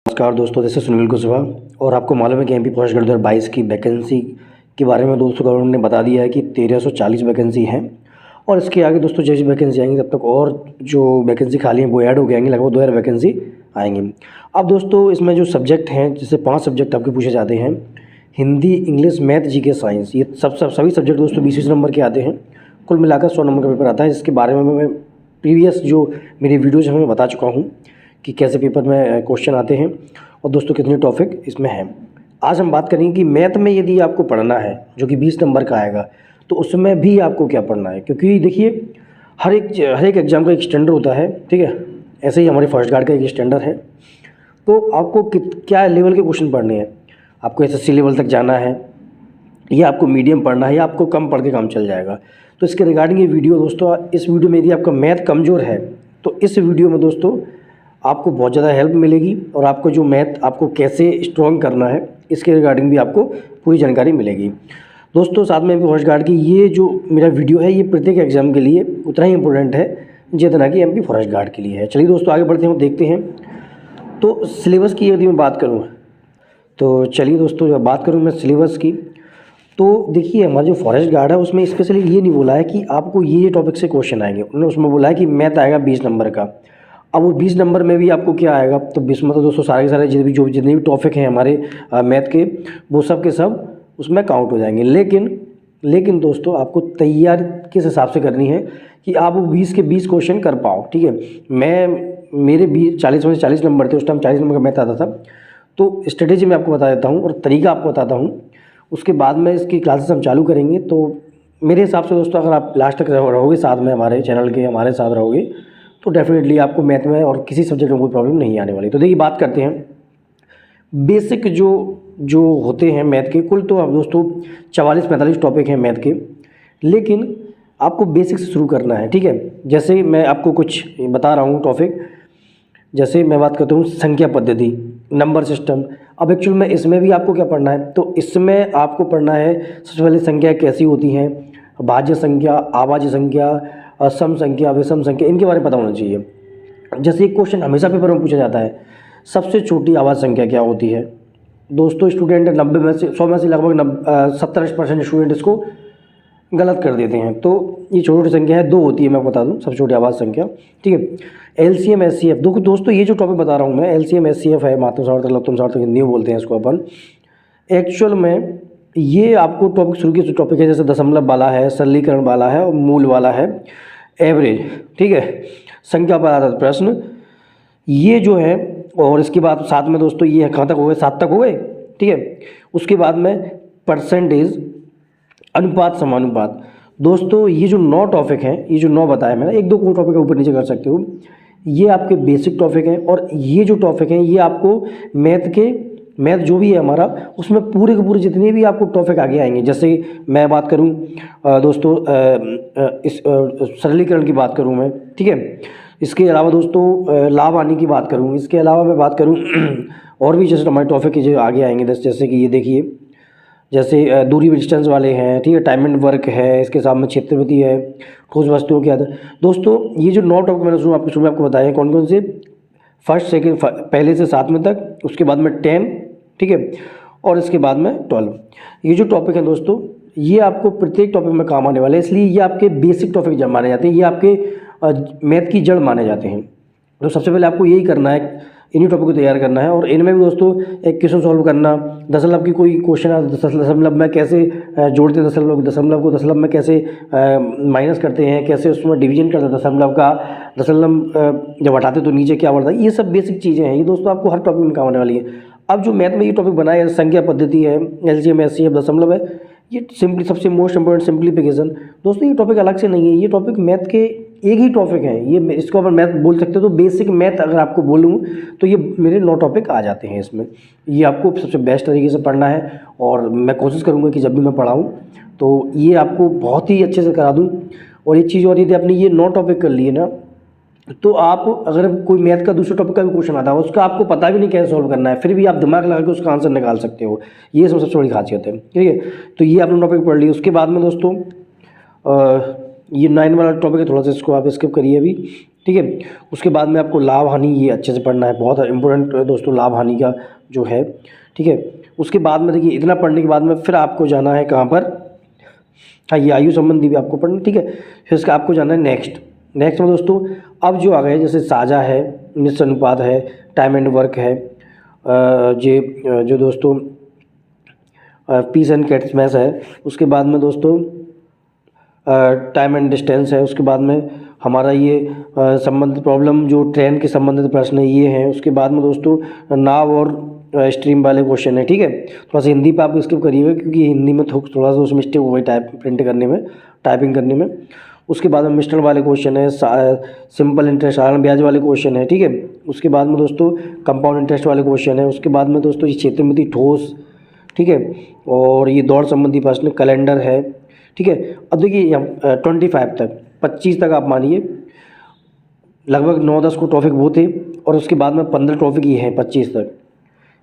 नमस्कार दोस्तों, जैसे सुनील कुशवाहा। और आपको मालूम है कि एमपी फॉरेस्ट गार्ड 2022 की वैकेंसी के बारे में दोस्तों गवर्नमेंट ने बता दिया है कि 1340 वैकेंसी हैं। और इसके आगे दोस्तों जैसी वैकेंसी आएंगी तब तक और जो वैकेंसी खाली हैं वो ऐड हो गए आएंगी, लगभग 2000 वैकेंसी आएंगी। अब दोस्तों इसमें जो सब्जेक्ट हैं, जैसे 5 सब्जेक्ट आपके पूछे जाते हैं, Hindi, English, math, GK, science. ये सभी सब्जेक्ट दोस्तों 20 नंबर के आते हैं। कुल मिलाकर 100 नंबर का पेपर आता है, जिसके बारे में मैं प्रीवियस जो मेरी वीडियोज़ हैं मैं बता चुका हूँ कि कैसे पेपर में क्वेश्चन आते हैं और दोस्तों कितने टॉपिक इसमें हैं। आज हम बात करेंगे कि मैथ में यदि आपको पढ़ना है जो कि 20 नंबर का आएगा तो उसमें भी आपको क्या पढ़ना है, क्योंकि देखिए हर एक एग्ज़ाम का एक स्टैंडर्ड होता है, ठीक है। ऐसे ही हमारे फॉरेस्ट गार्ड का एक स्टैंडर्ड है। तो आपको क्या लेवल के क्वेश्चन पढ़ने हैं, आपको एसएससी लेवल तक जाना है या आपको मीडियम पढ़ना है या आपको कम पढ़ के काम चल जाएगा। तो इसके रिगार्डिंग ये वीडियो दोस्तों, इस वीडियो में यदि आपका मैथ कमज़ोर है तो इस वीडियो में दोस्तों आपको बहुत ज़्यादा हेल्प मिलेगी और आपको जो मैथ आपको कैसे स्ट्रॉन्ग करना है इसके रिगार्डिंग भी आपको पूरी जानकारी मिलेगी। दोस्तों साथ में एमपी फॉरेस्ट गार्ड की ये जो मेरा वीडियो है ये प्रत्येक एग्जाम के लिए उतना ही इम्पोर्टेंट है जितना कि एमपी फॉरेस्ट गार्ड के लिए है। चलिए दोस्तों आगे बढ़ते हैं, देखते हैं। तो सिलेबस की यदि मैं बात करूँ तो चलिए दोस्तों जब बात करूँ मैं सिलेबस की, तो देखिए हमारा जो फॉरेस्ट गार्ड है उसमें स्पेशली ये नहीं बोला है कि आपको ये टॉपिक से क्वेश्चन आएंगे। उन्होंने उसमें बोला है कि मैथ आएगा 20 नंबर का। अब वो 20 नंबर में भी आपको क्या आएगा, तो 20 में तो दोस्तों सारे के सारे जितने भी टॉपिक हैं हमारे मैथ के वो सब के सब उसमें काउंट हो जाएंगे। लेकिन दोस्तों आपको तैयारी किस हिसाब से करनी है कि आप वो 20 के 20 क्वेश्चन कर पाओ, ठीक है। मेरे 40 में से 40 नंबर थे, उस टाइम 40 नंबर का मैथ आता था। तो स्ट्रेटेजी मैं आपको बता देता हूँ और तरीका आपको बताता हूँ, उसके बाद में इसकी क्लासेस हम चालू करेंगे। तो मेरे हिसाब से दोस्तों अगर आप लास्ट तक रहोगे साथ में हमारे चैनल के हमारे साथ रहोगे तो डेफिनेटली आपको मैथ में और किसी सब्जेक्ट में कोई प्रॉब्लम नहीं आने वाली। तो देखिए बात करते हैं बेसिक जो होते हैं मैथ के। कुल तो अब दोस्तों 44-45 टॉपिक हैं मैथ के, लेकिन आपको बेसिक से शुरू करना है, ठीक है। जैसे मैं आपको कुछ बता रहा हूँ टॉपिक, जैसे मैं बात करता हूँ संख्या पद्धति, नंबर सिस्टम। अब एक्चुअल में इसमें भी आपको क्या पढ़ना है, तो इसमें आपको पढ़ना है सबसे पहले संख्या कैसी होती हैं, भाज्य संख्या, आभाज्य संख्या, सम संख्या, विषम संख्या, इनके बारे में पता होना चाहिए। जैसे एक क्वेश्चन हमेशा पेपर में पूछा जाता है, सबसे छोटी आभाज्य संख्या क्या होती है। दोस्तों स्टूडेंट 90 में से 100 में से लगभग 70% स्टूडेंट इसको गलत कर देते हैं। तो ये छोटी संख्या है, 2 होती है, मैं बता दूं सबसे छोटी आभाज्य संख्या, ठीक है। एलसीएम एचसीएफ, दोस्तों ये जो टॉपिक बता रहा हूँ मैं, एलसीएम एचसीएफ है, माध्यम सार्थक लघुत्तम सार्थक हिंदी में बोलते हैं इसको अपन। एक्चुअल में ये आपको टॉपिक शुरू के टॉपिक है, जैसे दशमलव वाला है, सरलीकरण वाला है और मूल वाला है, एवरेज, ठीक है, संख्या पर आधारित प्रश्न, ये जो है। और इसके बाद साथ में दोस्तों ये कहाँ तक हो गए, 7 तक हो गए, ठीक है। उसके बाद में परसेंटेज, अनुपात, समानुपात। दोस्तों ये जो 9 टॉपिक हैं, ये जो 9 बताया मैंने, 1-2 को टॉपिक ऊपर नीचे कर सकते हो, ये आपके बेसिक टॉपिक हैं। और ये जो टॉपिक हैं ये आपको मैथ जो भी है हमारा उसमें पूरे के पूरे जितने भी आपको टॉपिक आगे आएंगे। जैसे मैं बात करूं दोस्तों इस सरलीकरण की बात करूं मैं, ठीक है। इसके अलावा दोस्तों लाभ हानि की बात करूं, इसके अलावा मैं बात करूं और भी जैसे हमारे टॉपिक के जो आगे आएंगे, जैसे कि ये देखिए, जैसे दूरी डिस्टेंस वाले हैं, ठीक है, टाइम एंड वर्क है, इसके साथ में क्षेत्रवृत्ति है, ठोस वस्तुओं की आदत। दोस्तों ये जो 9 टॉपिक मैंने शुरू में आपको बताया कौन कौन से, फर्स्ट सेकंड पहले से 7वें तक, उसके बाद में 10, ठीक है, और इसके बाद में 12। ये जो टॉपिक है दोस्तों ये आपको प्रत्येक टॉपिक में काम आने वाले हैं, इसलिए ये आपके बेसिक टॉपिक जब माने जाते हैं, ये आपके मैथ की जड़ माने जाते हैं। तो सबसे पहले आपको यही करना है, इन्हीं टॉपिक को तैयार करना है। और इनमें भी दोस्तों एक क्वेश्चन सॉल्व करना, दशमलव की कोई क्वेश्चन है, दशमलव में कैसे जोड़ते हैं, दशमलव को दशमलव में कैसे माइनस करते हैं, कैसे उसमें डिवीजन करते हैं दशमलव का, दशमलव जब हटाते तो नीचे क्या बढ़ता है, ये सब बेसिक चीज़ें हैं, ये दोस्तों आपको हर टॉपिक में काम आने वाली है। अब जो मैथ में ये टॉपिक बनाया है, संख्या पद्धति है, एलसीएम एचसीएफ, दशमलव है, ये सिंपली सबसे मोस्ट इंपोर्टेंट सिंप्लीफिकेशन। दोस्तों ये टॉपिक अलग से नहीं है, ये टॉपिक मैथ के एक ही टॉपिक है, ये इसको अपन मैथ बोल सकते हो। तो बेसिक मैथ अगर आपको बोलूँ तो ये मेरे 9 टॉपिक आ जाते हैं इसमें। ये आपको सबसे बेस्ट तरीके से पढ़ना है और मैं कोशिश करूँगा कि जब भी मैं पढ़ाऊँ तो ये आपको बहुत ही अच्छे से करा दूँ। और एक चीज़ और, यदि आपने ये 9 टॉपिक कर लिए ना, तो आप अगर कोई मैथ का दूसरे टॉपिक का भी क्वेश्चन आता है उसका आपको पता भी नहीं कैसे सॉल्व करना है, फिर भी आप दिमाग लगा के उसका आंसर निकाल सकते हो। ये सबसे बड़ी खासियत है, ठीक है। तो ये आपने टॉपिक पढ़ लिया। उसके बाद में दोस्तों ये 9 वाला टॉपिक है, थोड़ा सा इसको आप स्किप करिए अभी, ठीक है। उसके बाद में आपको लाभ हानि ये अच्छे से पढ़ना है, बहुत इंपॉर्टेंट दोस्तों लाभ हानि का जो है, ठीक है। उसके बाद में देखिए इतना पढ़ने के बाद में फिर आपको जाना है कहाँ पर, हाँ ये आयु संबंधी भी आपको पढ़ना, ठीक है। फिर इसका आपको जाना है नेक्स्ट में दोस्तों अब जो आ गए जैसे साझा है, मिश्र अनुपात है, टाइम एंड वर्क है, जो दोस्तों पीस एंड कैट्स मैच है। उसके बाद में दोस्तों टाइम एंड डिस्टेंस है। उसके बाद में हमारा ये संबंधित प्रॉब्लम जो ट्रेन के संबंधित प्रश्न ये हैं। उसके बाद में दोस्तों नाव और स्ट्रीम वाले क्वेश्चन है, ठीक है। थोड़ा सा हिंदी पे आप स्किप करिएगा क्योंकि हिंदी में थोड़ा सा उस मिस्टेक हो गई प्रिंट करने में, टाइपिंग करने में। उसके बाद में मिश्रण वाले क्वेश्चन है, सिंपल इंटरेस्ट साधारण ब्याज वाले क्वेश्चन है, ठीक है। उसके बाद में दोस्तों कंपाउंड इंटरेस्ट वाले क्वेश्चन है। उसके बाद में दोस्तों ये क्षेत्रमिति ठोस, ठीक है, और ये दौड़ संबंधी प्रश्न, कैलेंडर है, ठीक है। अब देखिए 25 तक 25 तक आप मानिए लगभग 9-10 को टॉपिक वो थे और उसके बाद में 15 टॉपिक ये हैं 25 तक।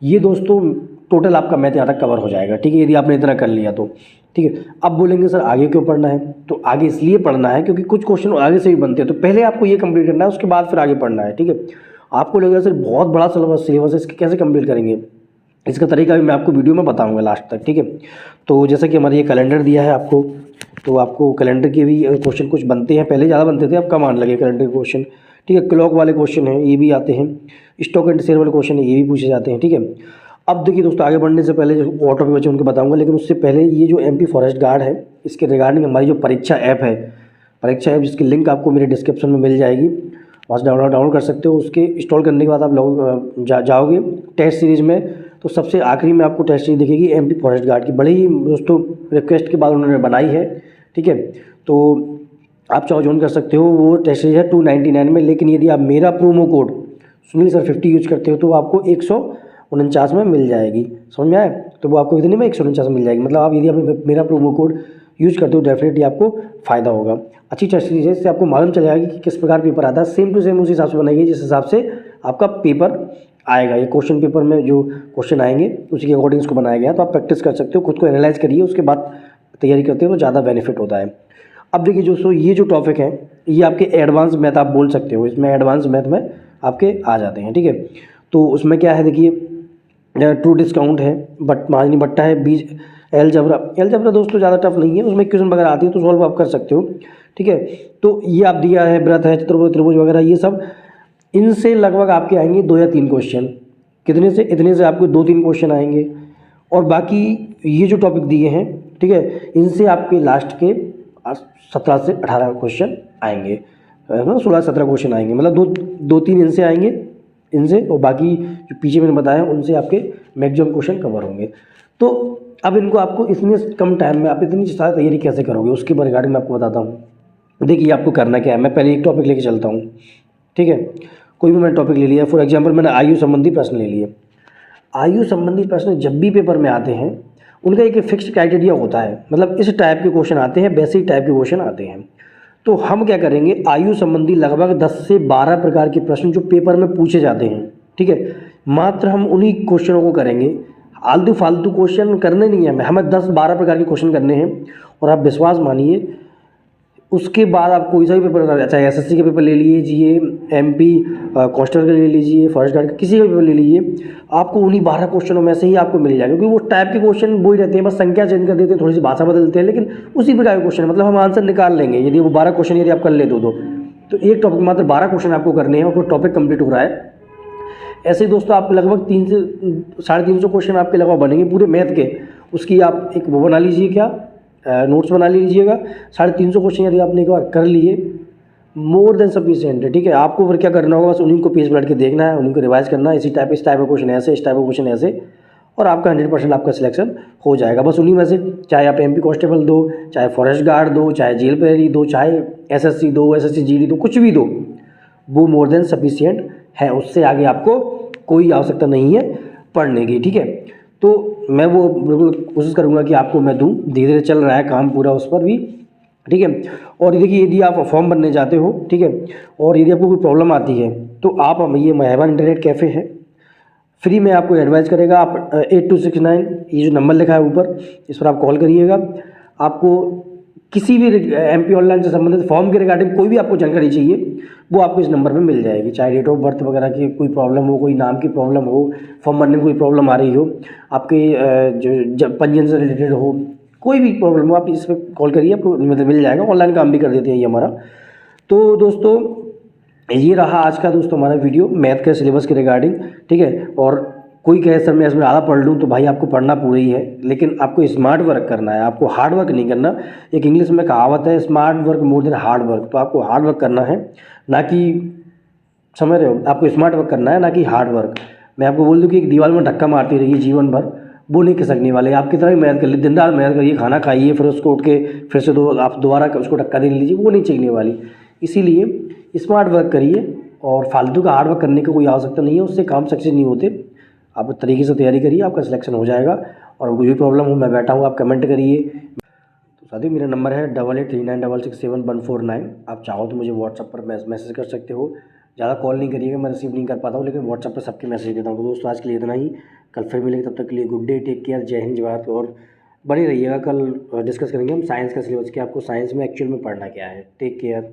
ये दोस्तों टोटल आपका मैथ यहाँ तक कवर हो जाएगा, ठीक है, यदि आपने इतना कर लिया तो, ठीक है। अब बोलेंगे सर आगे क्यों पढ़ना है, तो आगे इसलिए पढ़ना है क्योंकि कुछ क्वेश्चन आगे से भी बनते हैं, तो पहले आपको ये कंप्लीट करना है, उसके बाद फिर आगे पढ़ना है, ठीक है। आपको लगेगा सर बहुत बड़ा सिलेबस है, इसके कैसे कंप्लीट करेंगे, इसका तरीका भी मैं आपको वीडियो में बताऊंगा लास्ट तक, ठीक है। तो जैसे कि हमारे ये कैलेंडर दिया है आपको, तो आपको कैलेंडर के भी क्वेश्चन कुछ बनते हैं, पहले ज़्यादा बनते थे, अब कम आने लगे कैलेंडर के क्वेश्चन, ठीक है। क्लॉक वाले क्वेश्चन हैं ये भी आते हैं, स्टॉक एंड शेयर वाले क्वेश्चन है ये भी पूछे जाते हैं, ठीक है। अब देखिए दोस्तों आगे बढ़ने से पहले जो और टॉपिक बचे उनके बताऊंगा, लेकिन उससे पहले ये जो MP फॉरेस्ट गार्ड है इसके रिगार्डिंग हमारी जो परीक्षा ऐप है, परीक्षा ऐप जिसकी लिंक आपको मेरे डिस्क्रिप्शन में मिल जाएगी, वहाँ से डाउनलोड कर सकते हो। उसके इंस्टॉल करने के बाद आप जाओगे टेस्ट सीरीज़ में, तो सबसे आखिरी में आपको टेस्ट सीरीज दिखेगी MP फॉरेस्ट गार्ड की, बड़ी ही दोस्तों रिक्वेस्ट के बाद उन्होंने बनाई है, ठीक है। तो आप चाहो ज्वाइन कर सकते हो, वो टेस्ट सीरीज है 299 में, लेकिन यदि आप मेरा promo code Sunil sir 50 use करते हो तो आपको 149 में मिल जाएगी, समझ में आया। तो वो आपको कितने में 149 में मिल जाएगी, मतलब आप यदि आप मेरा प्रोमो कोड यूज करते हो डेफिनेटली आपको फ़ायदा होगा। अच्छी टेस्ट सीरीज है, इससे आपको मालूम चल जाएगा कि किस प्रकार पेपर आता है, सेम टू सेम उसी हिसाब से बनाएगी जिस हिसाब से आपका पेपर आएगा। ये क्वेश्चन पेपर में जो क्वेश्चन आएंगे उसी के अकॉर्डिंग इसको बनाया गया, तो आप प्रैक्टिस कर सकते हो, खुद को एनालाइज करिए, उसके बाद तैयारी करते हो तो ज़्यादा बेनिफिट होता है। अब देखिए दोस्तों ये जो टॉपिक है ये आपके एडवांस मैथ आप बोल सकते हो, इसमें एडवांस मैथ में आपके आ जाते हैं, ठीक है। तो उसमें क्या है देखिए ट्रू डिस्काउंट है, महाजनी भट्टा है, बीज एलजबरा दोस्तों ज़्यादा टफ नहीं है, उसमें क्वेश्चन वगैरह आती है तो सॉल्व आप कर सकते हो, ठीक है। तो ये आप दिया है व्रत है, चतुर्भुज त्रिभुज वगैरह ये सब, इनसे लगभग आपके आएंगे 2 या 3 क्वेश्चन, कितने से इतने से आपको 2-3 क्वेश्चन आएंगे, और बाकी ये जो टॉपिक दिए हैं, ठीक है, इनसे आपके लास्ट के 17 से 18 क्वेश्चन आएंगे, 16-17 क्वेश्चन आएंगे, मतलब 2-3 इनसे आएंगे, इनसे, और बाकी जो पीछे मैंने बताया उनसे आपके मैक्सिमम क्वेश्चन कवर होंगे। तो अब इनको आपको इतने कम टाइम में आप इतनी सारी तैयारी कैसे करोगे उसके रिगार्डिंग मैं आपको बताता हूँ। देखिए आपको करना क्या है, मैं पहले एक टॉपिक लेके चलता हूँ, ठीक है। कोई भी मैंने टॉपिक ले लिया, फॉर एग्जांपल मैंने आयु संबंधी प्रश्न ले लिए। आयु संबंधी प्रश्न जब भी पेपर में आते हैं उनका एक फिक्स्ड क्राइटेरिया होता है, मतलब इस टाइप के क्वेश्चन आते हैं, वैसे ही टाइप के क्वेश्चन आते हैं। तो हम क्या करेंगे, आयु संबंधी लगभग 10 से 12 प्रकार के प्रश्न जो पेपर में पूछे जाते हैं, ठीक है, मात्र हम उन्हीं क्वेश्चनों को करेंगे, आलतू फालतू क्वेश्चन करने नहीं है, हमें 10-12 प्रकार के क्वेश्चन करने हैं। और आप विश्वास मानिए उसके बाद आप कोई सा भी पेपर, चाहे SSC के पेपर ले लीजिए, MP कांस्टेबल का ले लीजिए, फॉरेस्ट गार्ड का किसी का पेपर ले लीजिए, आपको उन्हीं 12 क्वेश्चनों में से ही आपको मिल जाएगा, क्योंकि वो टाइप के क्वेश्चन वही रहते हैं, बस संख्या चेंज कर देते हैं, थोड़ी सी भाषा बदलते हैं, लेकिन उसी प्रकार के क्वेश्चन, मतलब हम आंसर निकाल लेंगे यदि वो 12 क्वेश्चन यदि आप कर ले दो तो एक टॉपिक मात्र 12 क्वेश्चन आपको करने हैं और वो टॉपिक कंप्लीट हो रहा है। ऐसे ही दोस्तों आप लगभग 300 से 350 क्वेश्चन आपके लगभग बनेंगे पूरे मैथ के, उसकी आप एक वो बना लीजिए, क्या नोट्स बना लीजिएगा। 350 क्वेश्चन यदि आपने एक बार कर लिए, मोर देन सफिशिएंट है, ठीक है। आपको फिर क्या करना होगा, बस उन्हीं को पेज पलट के देखना है, उन्हीं को रिवाइज करना है, इस टाइप का क्वेश्चन ऐसे, इस टाइप का क्वेश्चन ऐसे, और आपका 100% आपका सिलेक्शन हो जाएगा। बस उन्हीं में से, चाहे आप MP कांस्टेबल दो, चाहे फॉरेस्ट गार्ड दो, चाहे जेल प्रहरी दो, चाहे SSC दो, SSC GD दो, कुछ भी दो, वो मोर देन सफिशिएंट है, उससे आगे आपको कोई आवश्यकता नहीं है पढ़ने की, ठीक है। तो मैं वो बिल्कुल कोशिश करूँगा कि आपको मैं दूँ, धीरे धीरे चल रहा है काम पूरा उस पर भी, ठीक है। और देखिए यदि आप फॉर्म भरने जाते हो, ठीक है, और यदि आपको कोई प्रॉब्लम आती है तो आप ये मेहरबान इंटरनेट कैफ़े है, फ्री में आपको एडवाइस करेगा। आप 8269 ये जो नंबर लिखा है ऊपर, इस पर आप कॉल करिएगा, आपको किसी भी MP ऑनलाइन से संबंधित फॉर्म के रिगार्डिंग कोई भी आपको जानकारी चाहिए वो आपको इस नंबर पे मिल जाएगी। चाहे डेट ऑफ बर्थ वगैरह की कोई प्रॉब्लम हो, कोई नाम की प्रॉब्लम हो, फॉर्म भरने में कोई प्रॉब्लम आ रही हो, आपके जो पंजीयन से रिलेटेड हो, कोई भी प्रॉब्लम हो, आप इस पर कॉल करिए, आपको मतलब मिल जाएगा। ऑनलाइन काम भी कर देते हैं ये हमारा। तो दोस्तों ये रहा आज का दोस्तों हमारा वीडियो मैथ के सिलेबस के रिगार्डिंग, ठीक है। और कोई कहे सर मैं इसमें ज़्यादा पढ़ लूँ, तो भाई आपको पढ़ना पूरा ही है, लेकिन आपको स्मार्ट वर्क करना है, आपको हार्ड वर्क नहीं करना। एक इंग्लिश में कहावत है, smart work more than hard work. तो आपको हार्ड वर्क करना है, ना कि, समझ रहे हो, आपको स्मार्ट वर्क करना है, ना कि हार्ड वर्क। मैं आपको बोल दूँ कि एक दीवार में धक्का मारती रहिए जीवन भर, वो नहीं खिसकने वाले। आपकी तरह ही मेहनत कर लीजिए, दिन रात मेहनत करिए, खाना खाइए, फिर उसको उठ के फिर से आप दोबारा उसको धक्का दे लीजिए, वो नहीं चीखने वाली। इसीलिए स्मार्ट वर्क करिए, और फालतू का हार्ड वर्क करने की कोई आवश्यकता नहीं है, उससे काम सक्सेस नहीं होते। आप तरीके से तैयारी करिए, आपका सिलेक्शन हो जाएगा। और कोई भी प्रॉब्लम हो, मैं बैठा हूँ, आप कमेंट करिए। तो साथियों मेरा नंबर है 8839667149। आप चाहो तो मुझे व्हाट्सएप पर मैसेज कर सकते हो। ज़्यादा कॉल नहीं करिएगा, मैं रिसीव नहीं कर पाता हूँ, लेकिन व्हाट्सएप पर सबके मैसेज देता हूँ। तो दोस्तों आज के लिए इतना ही, कल फिर मिलेंगे, तब तक के लिए गुड डे, टेक केयर, जय हिंद, जय भारत। और बने रहिएगा, कल डिस्कस करेंगे हम साइंस का सिलेबस, कि आपको साइंस में एक्चुअल में पढ़ना क्या है। Take care.